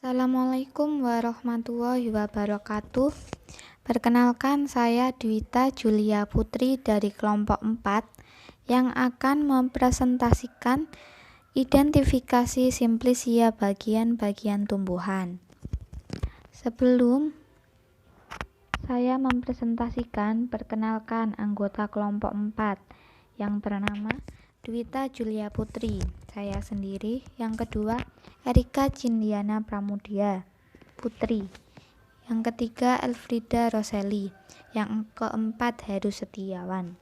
Assalamualaikum warahmatullahi wabarakatuh. Perkenalkan, saya Dwita Julia Putri dari kelompok 4 yang akan mempresentasikan identifikasi simplisia bagian-bagian tumbuhan. Sebelum saya mempresentasikan, perkenalkan anggota kelompok 4 yang bernama Dwita Julia Putri, saya sendiri. Yang kedua, Erika Cindiana Pramudia Putri. Yang ketiga, Elfrida Roseli. Yang keempat, Heru Setiawan.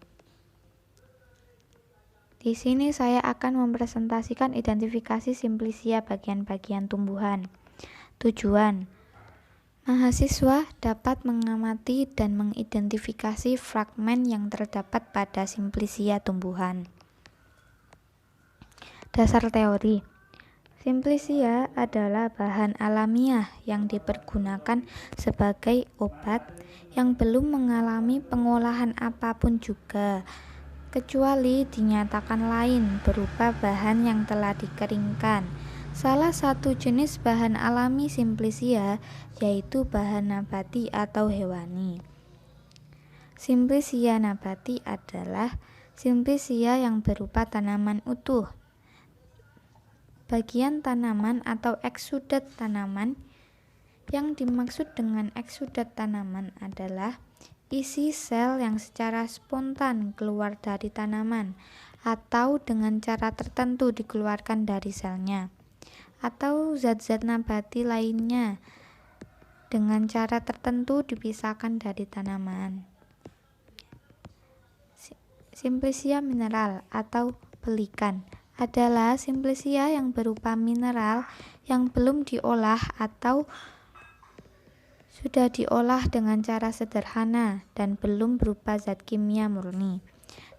Di sini saya akan mempresentasikan identifikasi simplisia bagian-bagian tumbuhan. Tujuan: mahasiswa dapat mengamati dan mengidentifikasi fragmen yang terdapat pada simplisia tumbuhan. Dasar teori: simplisia adalah bahan alamiah yang dipergunakan sebagai obat yang belum mengalami pengolahan apapun juga, kecuali dinyatakan lain berupa bahan yang telah dikeringkan. Salah satu jenis bahan alami simplisia yaitu bahan nabati atau hewani. Simplisia nabati adalah simplisia yang berupa tanaman utuh, bagian tanaman atau eksudat tanaman. Yang dimaksud dengan eksudat tanaman adalah isi sel yang secara spontan keluar dari tanaman atau dengan cara tertentu dikeluarkan dari selnya, atau zat-zat nabati lainnya dengan cara tertentu dipisahkan dari tanaman. Simplisia mineral atau pelikan adalah simplisia yang berupa mineral yang belum diolah atau sudah diolah dengan cara sederhana dan belum berupa zat kimia murni.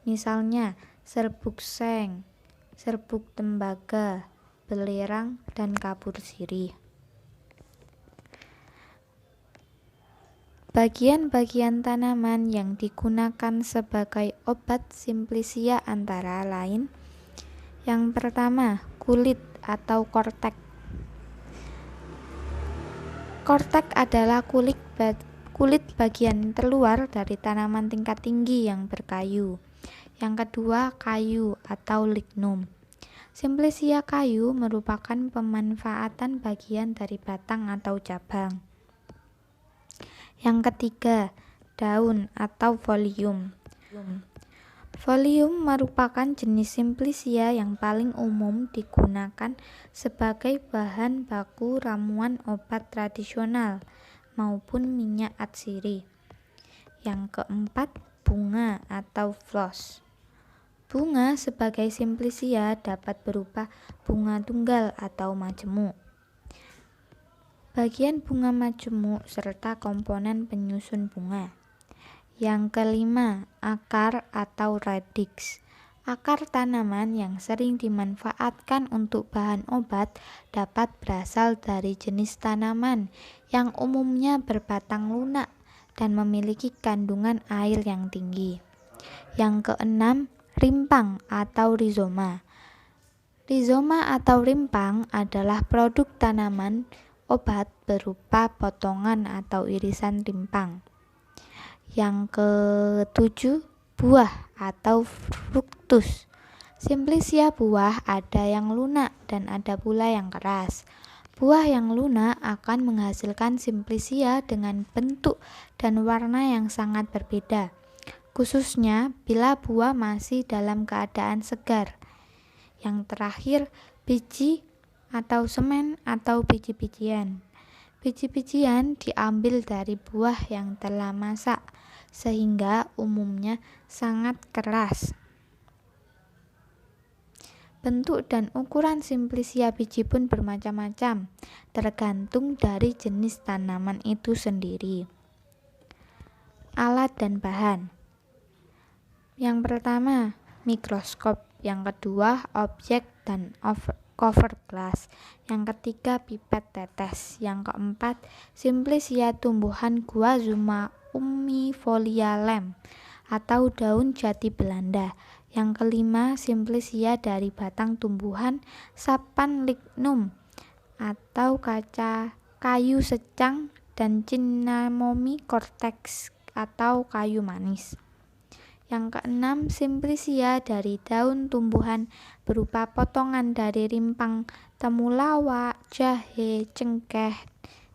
Misalnya serbuk seng, serbuk tembaga, belerang, dan kapur sirih. Bagian-bagian tanaman yang digunakan sebagai obat simplisia antara lain: yang pertama, kulit atau kortek. Kortek adalah kulit bagian terluar dari tanaman tingkat tinggi yang berkayu. Yang kedua, kayu atau lignum. Simplisia kayu merupakan pemanfaatan bagian dari batang atau cabang. Yang ketiga, daun atau folium. Folium merupakan jenis simplisia yang paling umum digunakan sebagai bahan baku ramuan obat tradisional maupun minyak atsiri. Yang keempat, bunga atau floss. Bunga sebagai simplisia dapat berupa bunga tunggal atau majemuk, bagian bunga majemuk, serta komponen penyusun bunga. Yang kelima, akar atau radix. Akar tanaman yang sering dimanfaatkan untuk bahan obat dapat berasal dari jenis tanaman yang umumnya berbatang lunak dan memiliki kandungan air yang tinggi. Yang keenam, rimpang atau rizoma. Rizoma atau rimpang adalah produk tanaman obat berupa potongan atau irisan rimpang. Yang ketujuh, buah atau fruktus. Simplisia buah ada yang lunak dan ada pula yang keras. Buah yang lunak akan menghasilkan simplisia dengan bentuk dan warna yang sangat berbeda, khususnya bila buah masih dalam keadaan segar. Yang terakhir, biji atau semen atau biji-bijian. Biji-bijian diambil dari buah yang telah masak, sehingga umumnya sangat keras. Bentuk dan ukuran simplisia biji pun bermacam-macam, tergantung dari jenis tanaman itu sendiri. Alat dan bahan. Yang pertama, mikroskop. Yang kedua, objek dan cover glass. Yang ketiga, pipet tetes. Yang keempat, simplisia tumbuhan Guazuma ummifolia Lem atau daun jati Belanda. Yang kelima, simplisia dari batang tumbuhan Sapan lignum atau kayu secang, dan Cinnamomi cortex atau kayu manis. Yang keenam, Simplicia dari daun tumbuhan berupa potongan dari rimpang temulawak, jahe, cengkeh,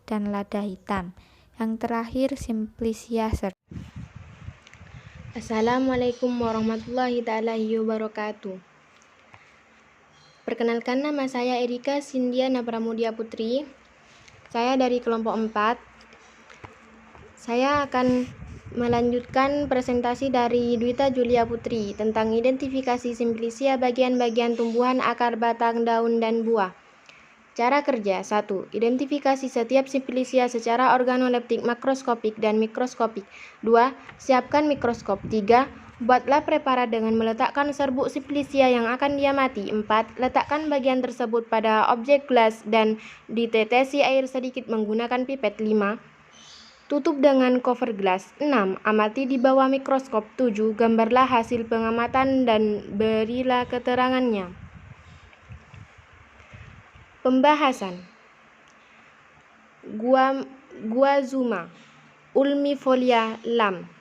dan lada hitam. Yang terakhir, Simplicia Assalamualaikum warahmatullahi ta'ala wabarakatuh. Perkenalkan, nama saya Erika Sindiana Pramudia Putri. Saya dari kelompok 4. Saya akan melanjutkan presentasi dari Dwita Julia Putri tentang identifikasi Simplicia bagian-bagian tumbuhan, akar, batang, daun, dan buah. Cara kerja: 1. Identifikasi setiap Simplicia secara organoleptik, makroskopik, dan mikroskopik. 2. Siapkan mikroskop. 3. Buatlah preparat dengan meletakkan serbuk Simplicia yang akan diamati. 4. Letakkan bagian tersebut pada objek gelas dan ditetesi air sedikit menggunakan pipet. 5. Tutup dengan cover gelas. 6. Amati di bawah mikroskop. 7. Gambarlah hasil pengamatan dan berilah keterangannya. Pembahasan. Guazuma ulmifolia Lam.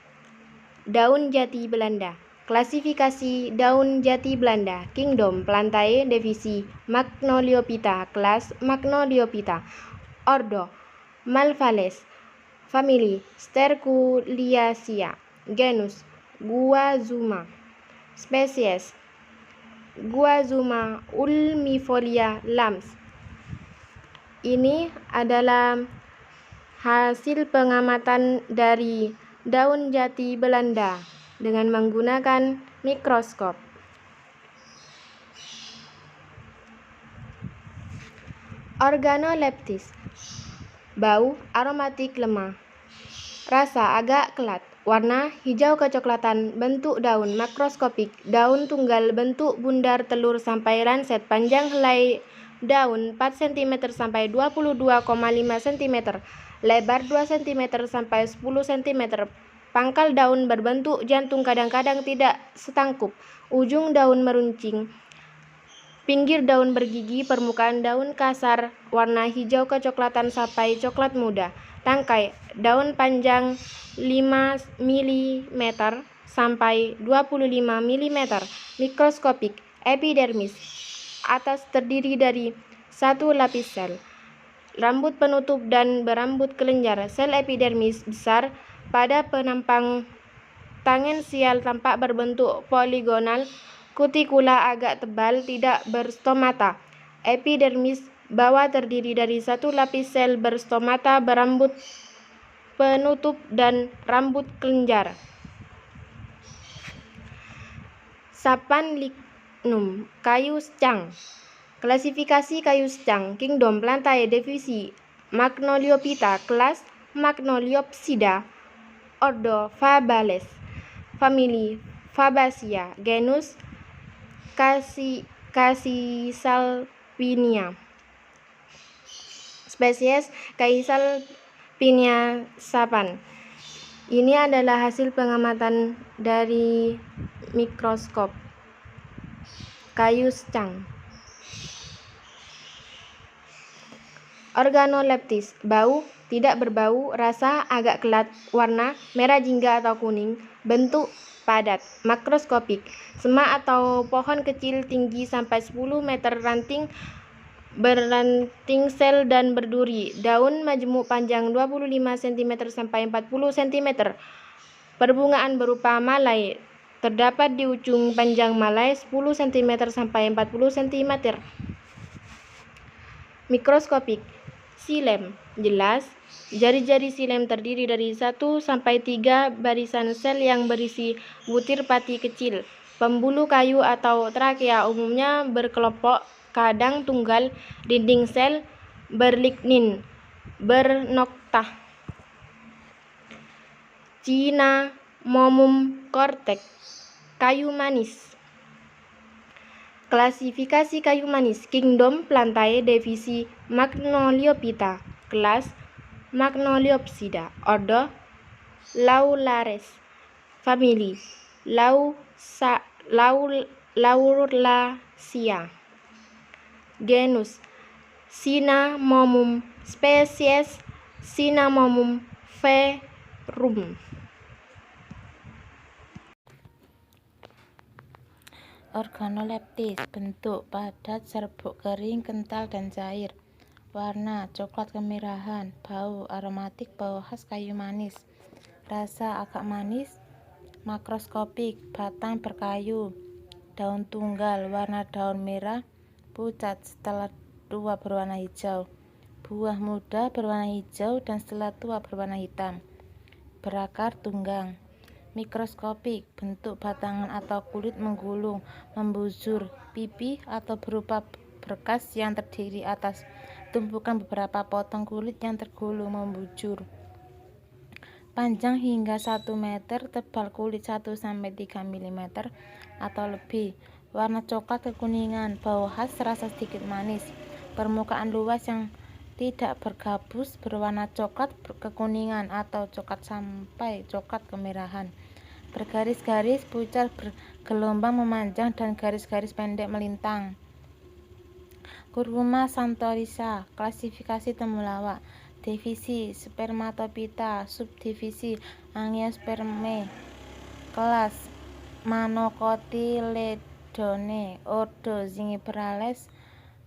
Daun jati Belanda. Klasifikasi daun jati Belanda. Kingdom Plantae, divisi Magnoliophyta, kelas Magnoliophyta. Ordo Malvales. Famili Sterculiaceae. Genus Guazuma. Spesies Guazuma ulmifolia Lams. Ini adalah hasil pengamatan dari daun jati Belanda dengan menggunakan mikroskop. Organoleptis. Bau aromatik lemah. Rasa agak kelat. Warna hijau kecoklatan. Bentuk daun makroskopik. Daun tunggal bentuk bundar telur sampai ranset. Panjang helai daun 4 cm sampai 22,5 cm. Lebar 2 cm sampai 10 cm. Pangkal daun berbentuk jantung, kadang-kadang tidak setangkup. Ujung daun meruncing. Pinggir daun bergigi. Permukaan daun kasar, warna hijau kecoklatan sampai coklat muda. Tangkai daun panjang 5 mm sampai 25 mm. Mikroskopik. Epidermis. Atas terdiri dari satu lapis sel. Rambut penutup dan berambut kelenjar. Sel epidermis besar. Pada penampang tangensial tampak berbentuk poligonal. Kutikula agak tebal, tidak berstomata. Epidermis bawah terdiri dari satu lapis sel berstomata, berambut penutup, dan rambut kelenjar. Sapan lignum, kayu secang. Klasifikasi kayu secang. Kingdom Plantae, divisi Magnoliophyta, kelas Magnoliopsida. Ordo Fabales. Famili Fabaceae. Genus Caesalpinia. Spesies Caesalpinia sapan. Ini adalah hasil pengamatan dari mikroskop. Kayu secang. Organoleptis. Bau tidak berbau, rasa agak kelat, warna merah jingga atau kuning, bentuk padat. Makroskopik. Semak atau pohon kecil tinggi sampai 10 meter, beranting sel dan berduri. Daun majemuk panjang 25 cm sampai 40 cm. Perbungaan berupa malai. Terdapat di ujung panjang malai 10 cm sampai 40 cm. Mikroskopik. Xilem. Jelas. Jari-jari xilem terdiri dari 1 sampai 3 barisan sel yang berisi butir pati kecil. Pembuluh kayu atau trakea umumnya berkelompok, kadang tunggal. Dinding sel berlignin, bernoktah. Cinnamomum cortex, kayu manis. Klasifikasi kayu manis. Kingdom Plantae, divisi Magnoliophyta, kelas Magnoliopsida. Ordo Laulaceae. Famili Laurulaceae. Genus Cinnamomum spesies Cinnamomum verum. Organoleptis, bentuk padat, serbuk kering, kental dan cair. Warna coklat kemerahan, bau aromatik, bau khas kayu manis. Rasa agak manis, makroskopik, batang berkayu, daun tunggal, warna daun merah, pucat, setelah tua berwarna hijau. Buah muda berwarna hijau dan setelah tua berwarna hitam. Berakar tunggang. Mikroskopik, bentuk batangan atau kulit menggulung, membujur, pipi atau berupa berkas yang terdiri atas tumpukan beberapa potong kulit yang tergulung membujur. Panjang hingga 1 meter, tebal kulit 1-3 mm atau lebih. Warna coklat kekuningan, bau khas, rasa sedikit manis. Permukaan luas yang tidak bergabus, berwarna coklat kekuningan atau coklat sampai coklat kemerahan. Bergaris-garis, pucat, bergelombang memanjang dan garis-garis pendek melintang. Curcuma santorisa, klasifikasi temulawak. Divisi Spermatophyta, subdivisi Angiospermae, kelas Monocotyledone, ordo Zingiberales,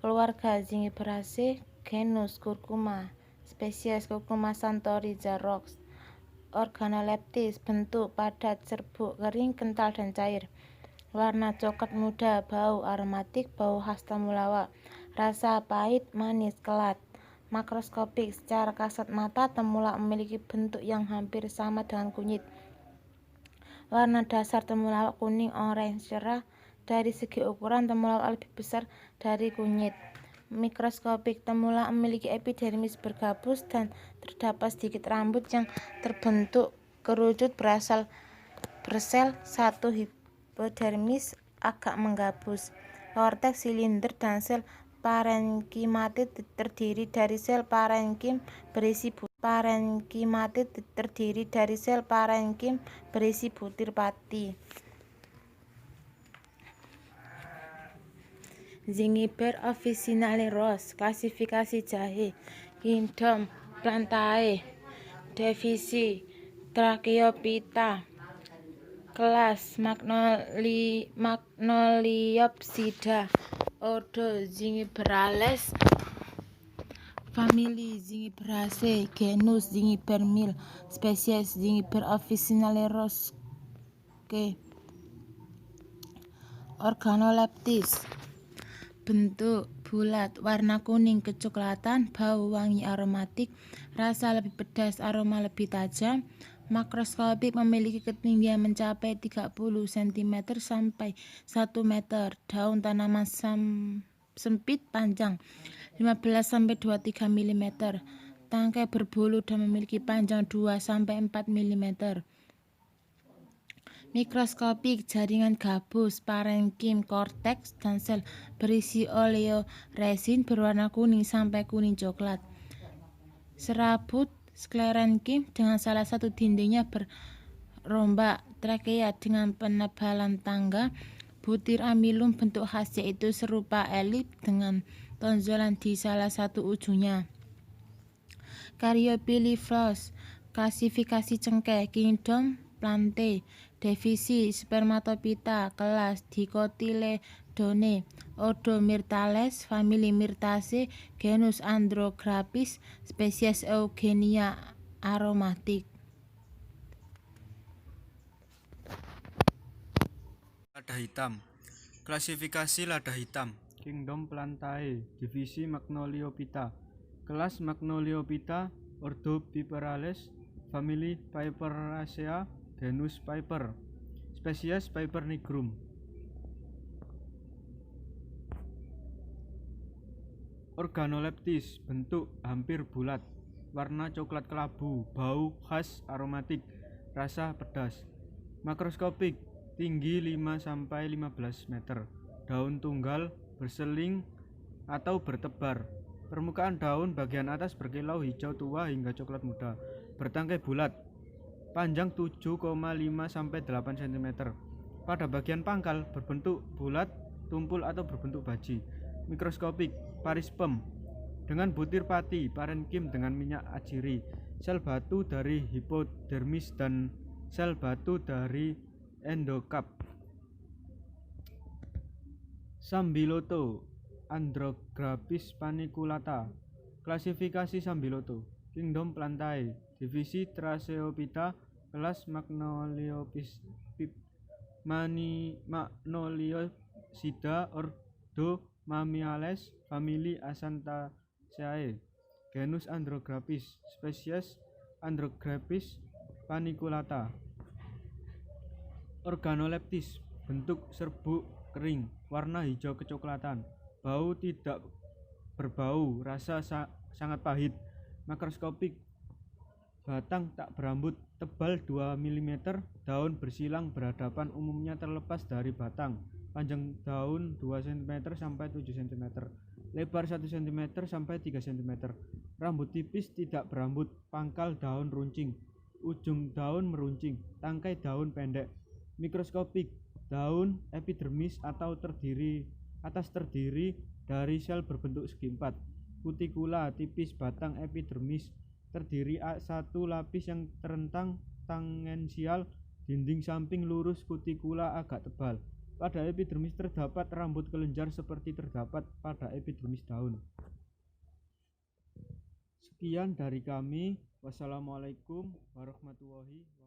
keluarga Zingiberaceae, genus Curcuma, spesies Curcuma santoriza Roxb. Organoleptis, bentuk padat, serbuk, kering, kental dan cair. Warna coklat muda, bau aromatik, bau khas temulawak. Rasa pahit, manis, kelat. Makroskopik, secara kasat mata temulawak memiliki bentuk yang hampir sama dengan kunyit. Warna dasar temulawak kuning orange cerah. Dari segi ukuran temulawak lebih besar dari kunyit. Mikroskopik, temulawak memiliki epidermis bergabus dan terdapat sedikit rambut yang terbentuk kerucut bersel satu hipodermis agak menggabus. Korteks silinder dan sel parenkimatid terdiri dari sel parenkim berisi butir pati. Zingiber officinale Ross, klasifikasi jahe. Kingdom Plantae, divisi Tracheophyta, kelas Magnoliopsida, ordo Zingiberales, famili Zingiberaceae, genus Zingibermil, spesies Zingiber officinale Ross. Organoleptis, bentuk bulat, warna kuning kecoklatan, bau wangi aromatik, rasa lebih pedas, aroma lebih tajam. Makroskopik, memiliki ketinggian mencapai 30 cm sampai 1 meter. Daun tanaman sempit, panjang 15-23 mm. Tangkai berbulu dan memiliki panjang 2-4 mm. Mikroskopik, jaringan gabus, parenkim, korteks, dan sel berisi oleoresin berwarna kuning sampai kuning coklat. Serabut sklerenkim dengan salah satu dindingnya berombak, trakea dengan penebalan tangga, butir amilum bentuk khas yaitu serupa elip dengan tonjolan di salah satu ujungnya. Caryophyllus, klasifikasi cengkeh. Kingdom Plantae, divisi Spermatophyta, kelas Dicotyledone, ordo Myrtales, famili Myrtaceae, genus Andrographis, spesies Eugenia aromatik. Lada hitam, klasifikasi lada hitam. Kingdom Plantae, divisi Magnoliophyta, kelas Magnoliophyta, ordo Piperales, famili Piperaceae, genus Piper, spesies Piper nigrum. Organoleptis, bentuk hampir bulat, warna coklat kelabu, bau khas aromatik, rasa pedas. Makroskopik, tinggi 5-15 meter. Daun tunggal, berseling atau bertebar. Permukaan daun bagian atas berkilau hijau tua hingga coklat muda. Bertangkai bulat, panjang 7,5-8 cm. Pada bagian pangkal berbentuk bulat, tumpul atau berbentuk baji. Mikroskopik, parisperm, dengan butir pati, parenkim dengan minyak ajiri, sel batu dari hipodermis dan sel batu dari endokap. Sambiloto Andrographis paniculata. Klasifikasi Sambiloto. Kingdom Plantae. Divisi Tracheophyta. Kelas Magnoliosida. Ordo Mammales. Famili Acanthaceae. Genus Andrographis. Spesies Andrographis paniculata. Organoleptis. Bentuk serbuk kering, warna hijau kecoklatan, bau tidak berbau, rasa sangat pahit, makroskopik, batang tak berambut, tebal 2 mm, daun bersilang berhadapan umumnya terlepas dari batang, panjang daun 2 cm sampai 7 cm, lebar 1 cm sampai 3 cm, rambut tipis tidak berambut, pangkal daun runcing, ujung daun meruncing, tangkai daun pendek, mikroskopik, daun epidermis atau terdiri dari sel berbentuk segi empat. Kutikula tipis, batang epidermis terdiri satu lapis yang terentang tangensial, dinding samping lurus, kutikula agak tebal. Pada epidermis terdapat rambut kelenjar seperti terdapat pada epidermis daun. Sekian dari kami. Wassalamualaikum warahmatullahi wabarakatuh.